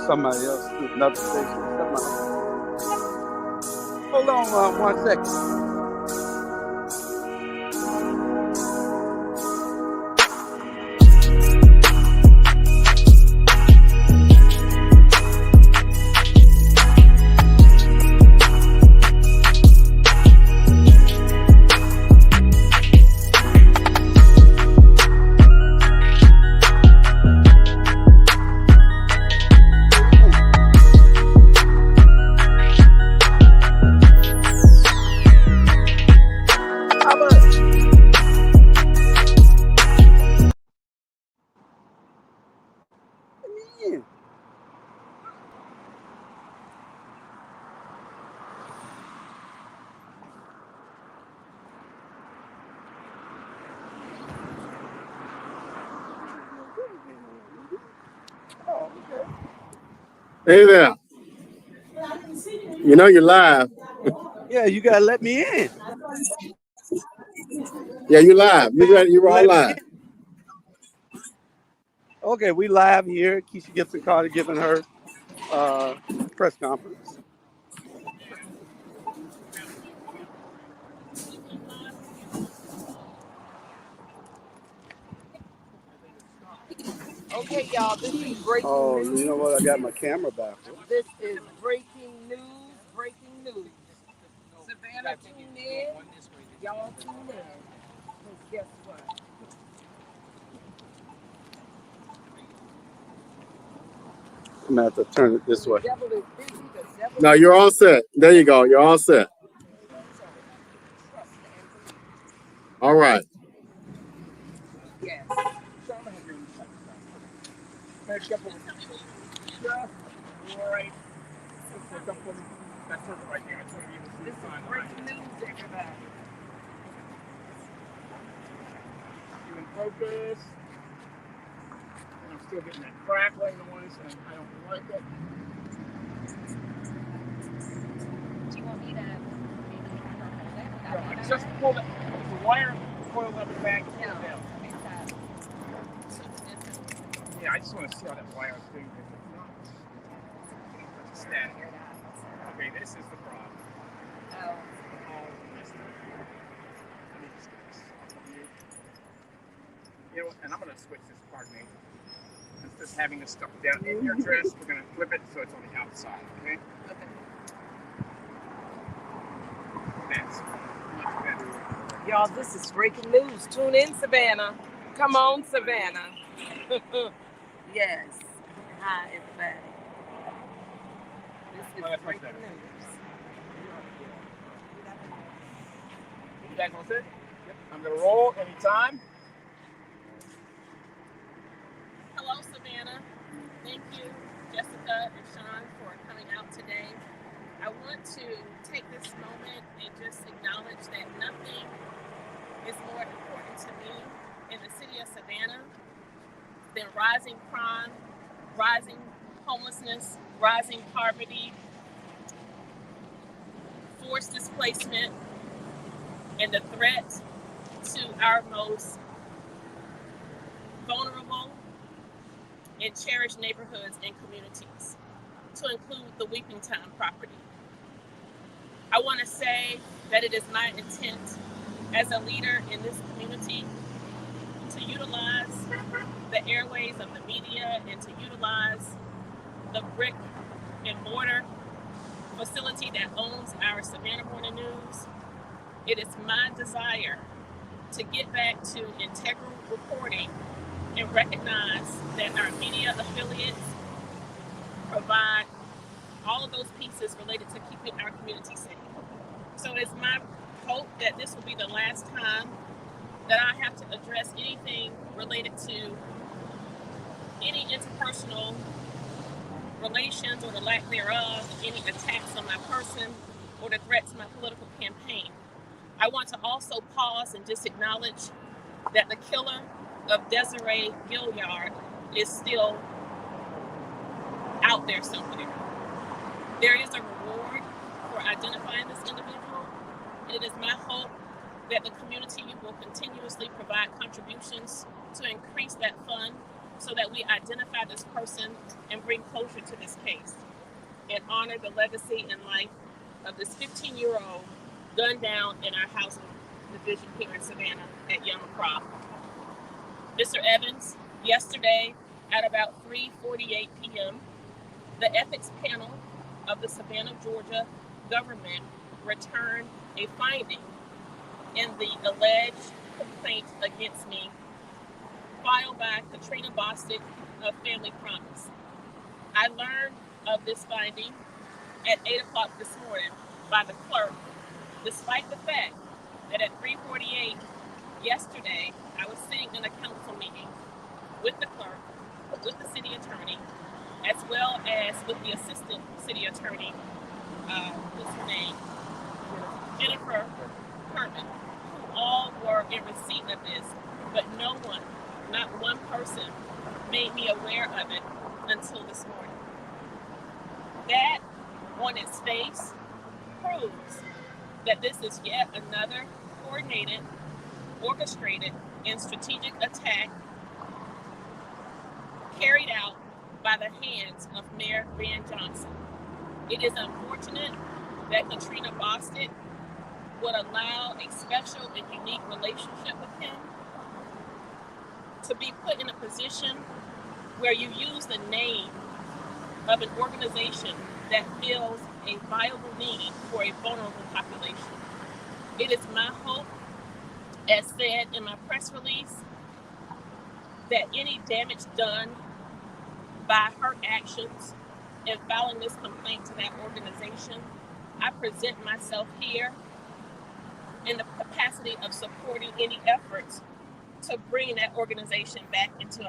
somebody else, another station. Hold on 1 second. Hey there. You know you're live. Yeah, you gotta let me in. Yeah, you live. You ready? You're all live. Okay, we live here. Kesha Gibson Carter giving her press conference. Okay, y'all, this is breaking news. Oh, you know what? I got my camera backwards. This is breaking news, breaking news. Savannah, tune in. Y'all tune in. Because guess what? I'm gonna have to turn it this way. The devil is busy. The devil No, you're all set. There you go. You're all set. All right. Yes. Right. That's right there. This is breaking news, everybody. You in focus. And I'm still getting that crackling noise, and I don't like it. Do you want me to maybe Just pull the wire coiled up and back. No. Yeah, I just want to see how that wire is doing. Static. Okay, this is the problem. Oh. Let me just get this off of you. You know what? And I'm going to switch this, pardon me. Instead of having this stuff down in your dress, we're going to flip it so it's on the outside, okay? Okay. That's much better. Y'all, this is breaking news. Tune in, Savannah. Come on, Savannah. Yes. Hi, everybody. This is breaking news. You guys want to sit? Yep. I'm going to roll anytime. Hello, Savannah. Thank you, Jessica and Sean, for coming out today. I want to take this moment and just acknowledge that nothing is more important to me in the city of Savannah than rising crime, rising homelessness, rising poverty, forced displacement, and the threat to our most vulnerable and cherished neighborhoods and communities, to include the Weeping Time property. I want to say that it is my intent as a leader in this community to utilize the airways of the media and to utilize the brick and mortar facility that owns our Savannah Morning News. It is my desire to get back to integral reporting and recognize that our media affiliates provide all of those pieces related to keeping our community safe. So it's my hope that this will be the last time that I have to address anything related to any interpersonal relations or the lack thereof, any attacks on my person or the threat to my political campaign. I want to also pause and just acknowledge that the killer of Desiree Gilliard is still out there somewhere. There is a reward for identifying this individual, and it is my hope that the community will continuously provide contributions to increase that fund so that we identify this person and bring closure to this case and honor the legacy and life of this 15-year-old gunned down in our housing division here in Savannah at O.U.R. Mr. Evans, yesterday at about 3:48 p.m., the ethics panel of the Savannah, Georgia government returned a finding in the alleged complaint against me filed by Katrina Bostic of Family Promise. I learned of this finding at 8 o'clock this morning by the clerk, despite the fact that at 3:48 yesterday, I was sitting in a council meeting with the clerk, with the city attorney, as well as with the assistant city attorney, what's her name? Jennifer Herman, who all were in receipt of this, but no one, not one person, made me aware of it until this morning. That, on its face, proves that this is yet another coordinated, orchestrated, and strategic attack carried out by the hands of Mayor Van Johnson. It is unfortunate that Katrina Bostic would allow a special and unique relationship with him to be put in a position where you use the name of an organization that fills a viable need for a vulnerable population. It is my hope, as said in my press release, that any damage done by her actions in filing this complaint to that organization, I present myself here in the capacity of supporting any efforts to bring that organization back into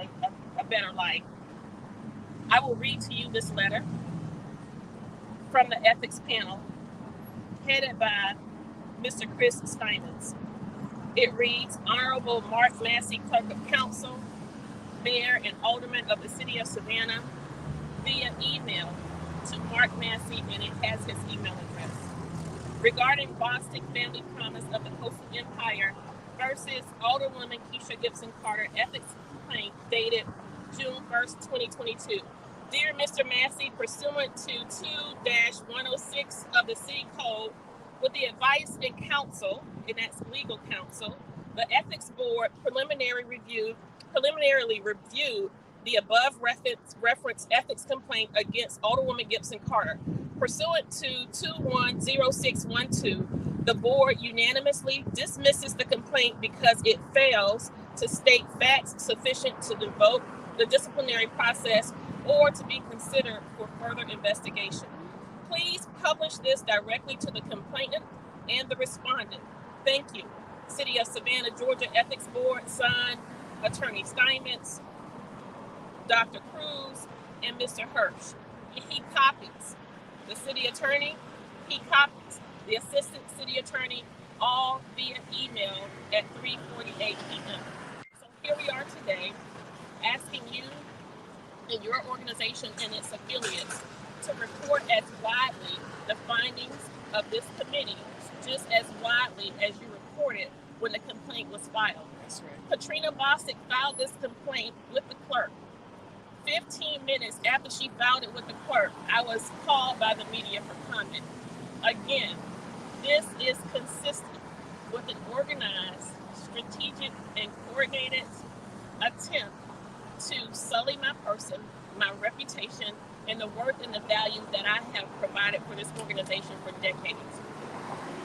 a better light. I will read to you this letter from the ethics panel headed by Mr. Chris Steinmetz. It reads, Honorable Mark Massey, Clerk of Council, Mayor and Alderman of the City of Savannah, via email to Mark Massey, and it has his email address. Regarding Bostic Family Promise of the Coastal Empire versus Alderwoman Kesha Gibson Carter ethics complaint dated June 1st, 2022. Dear Mr. Massey, pursuant to 2-106 of the City Code, with the advice and counsel, and that's legal counsel, the Ethics Board preliminarily reviewed the above reference ethics complaint against Alderwoman Gibson Carter. Pursuant to 210612, the board unanimously dismisses the complaint because it fails to state facts sufficient to devote the disciplinary process or to be considered for further investigation. Please publish this directly to the complainant and the respondent. Thank you. City of Savannah, Georgia Ethics Board, signed Attorney Steinmetz, Dr. Cruz, and Mr. Hirsch. He copies the city attorney, he copies the assistant city attorney, all via email at 3:48 p.m. So here we are today asking you and your organization and its affiliates to report as widely the findings of this committee, just as widely as you reported when the complaint was filed. That's right. Katrina Bostic filed this complaint with the clerk. 15 minutes after she filed it with the clerk, I was called by the media for comment. Again, this is consistent with an organized, strategic, and coordinated attempt to sully my person, my reputation, and the worth and the value that I have provided for this organization for decades.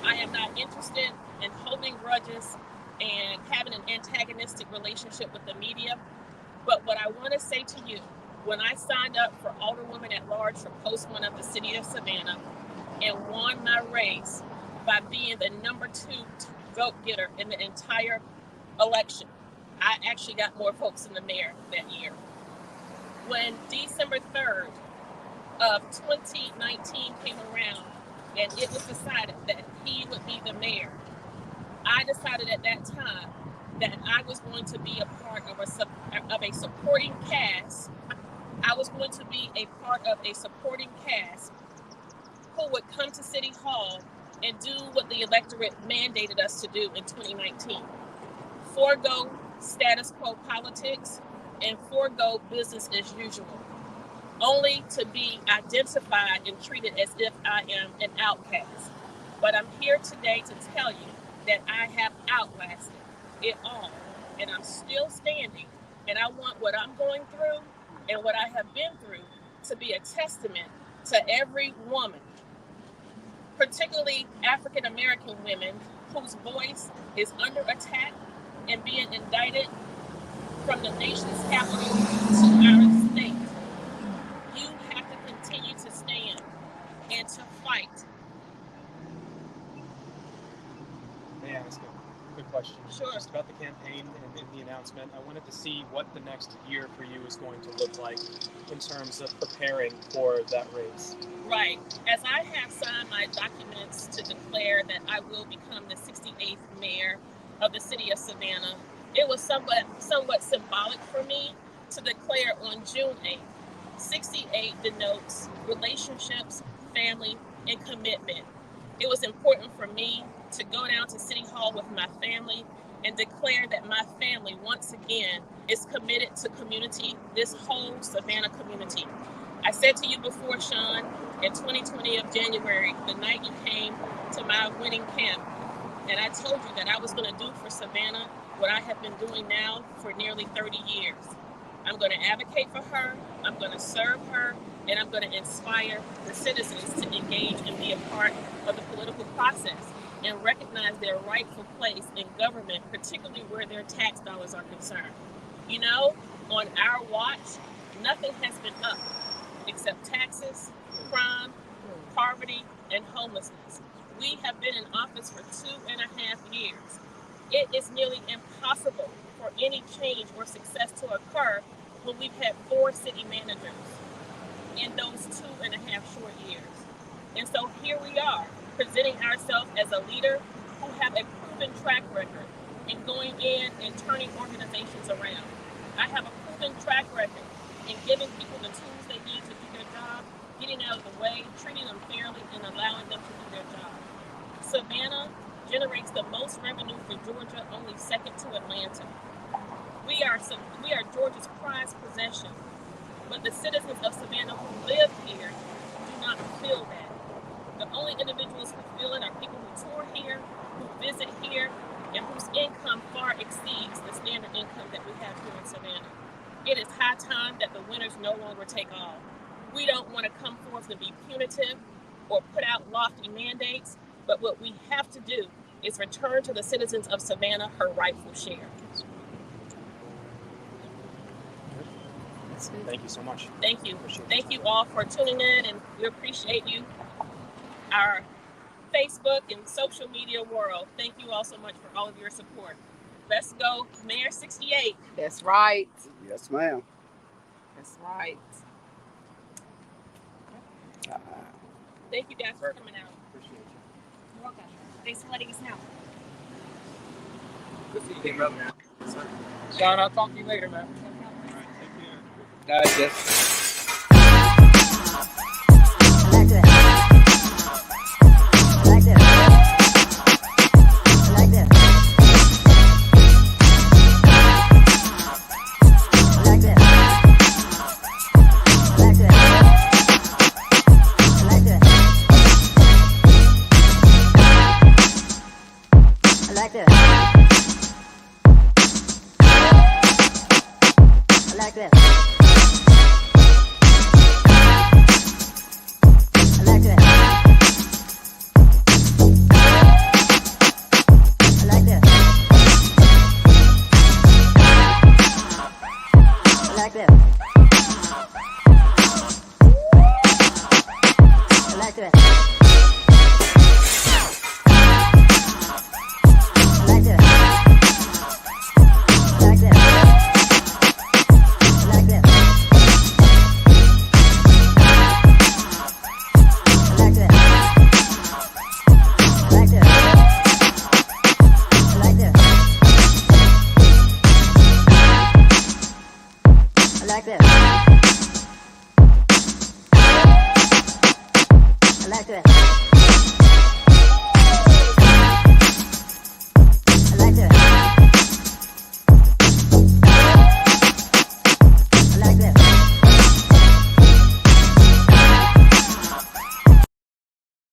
I am not interested in holding grudges and having an antagonistic relationship with the media. But what I want to say to you, when I signed up for Alderwoman at Large for Post 1 of the City of Savannah and won my race by being the number 2 vote getter in the entire election, I actually got more votes than the mayor that year. When December 3rd of 2019 came around and it was decided that he would be the mayor, I decided at that time that I was going to be a part of a supporting cast. I was going to be a part of a supporting cast who would come to City Hall and do what the electorate mandated us to do in 2019. Forego status quo politics and forego business as usual, only to be identified and treated as if I am an outcast. But I'm here today to tell you that I have outlasted it all, and I'm still standing, and I want what I'm going through and what I have been through to be a testament to every woman, particularly African American women whose voice is under attack and being indicted from the nation's capital to our state. You have to continue to stand and to fight. May I ask a quick question? Sure. Just about the campaign and the announcement. I wanted to see what the next year for you is going to look like in terms of preparing for that race. Right. As I have signed my documents to declare that I will become the 68th mayor of the city of Savannah, it was somewhat symbolic for me to declare on June 8th. 68 denotes relationships, family, and commitment. It was important for me to go down to City Hall with my family and declare that my family, once again, is committed to community, this whole Savannah community. I said to you before, Sean, in 2020 of January, the night you came to my winning camp, and I told you that I was going to do for Savannah what I have been doing now for nearly 30 years. I'm going to advocate for her, I'm going to serve her, and I'm going to inspire the citizens to engage and be a part of the political process and recognize their rightful place in government, particularly where their tax dollars are concerned. You know, on our watch, nothing has been up except taxes, crime, poverty, and homelessness. We have been in office for 2.5 years. It is nearly impossible for any change or success to occur when we've had 4 city managers in those 2.5 short years. And so here we are, presenting ourselves as a leader who have a proven track record in going in and turning organizations around. I have a proven track record in giving people the tools they need to do their job, getting out of the way, treating them fairly, and allowing them to do their job. Savannah generates the most revenue for Georgia, only second to Atlanta. We are Georgia's prized possession, but the citizens of Savannah who live here do not feel that. The only individuals who feel it are people who tour here, who visit here, and whose income far exceeds the standard income that we have here in Savannah. It is high time that the winners no longer take all. We don't want to come forth and be punitive or put out lofty mandates, but what we have to do is return to the citizens of Savannah her rightful share. Thank you so much. Thank you. Thank you all for tuning in, and we appreciate you. Our Facebook and social media world, thank you all so much for all of your support. Let's go, Mayor 68. That's right. Yes, ma'am. That's right. Thank you guys for coming out. Appreciate you. You're welcome. Thanks for letting us know. Good to see you, brother. Sean, I'll talk to you later, man. All right, take care. Guys, yes. Like that. Like that. Like that. Like that. Like that. Like that. Like that. Like that. Like that.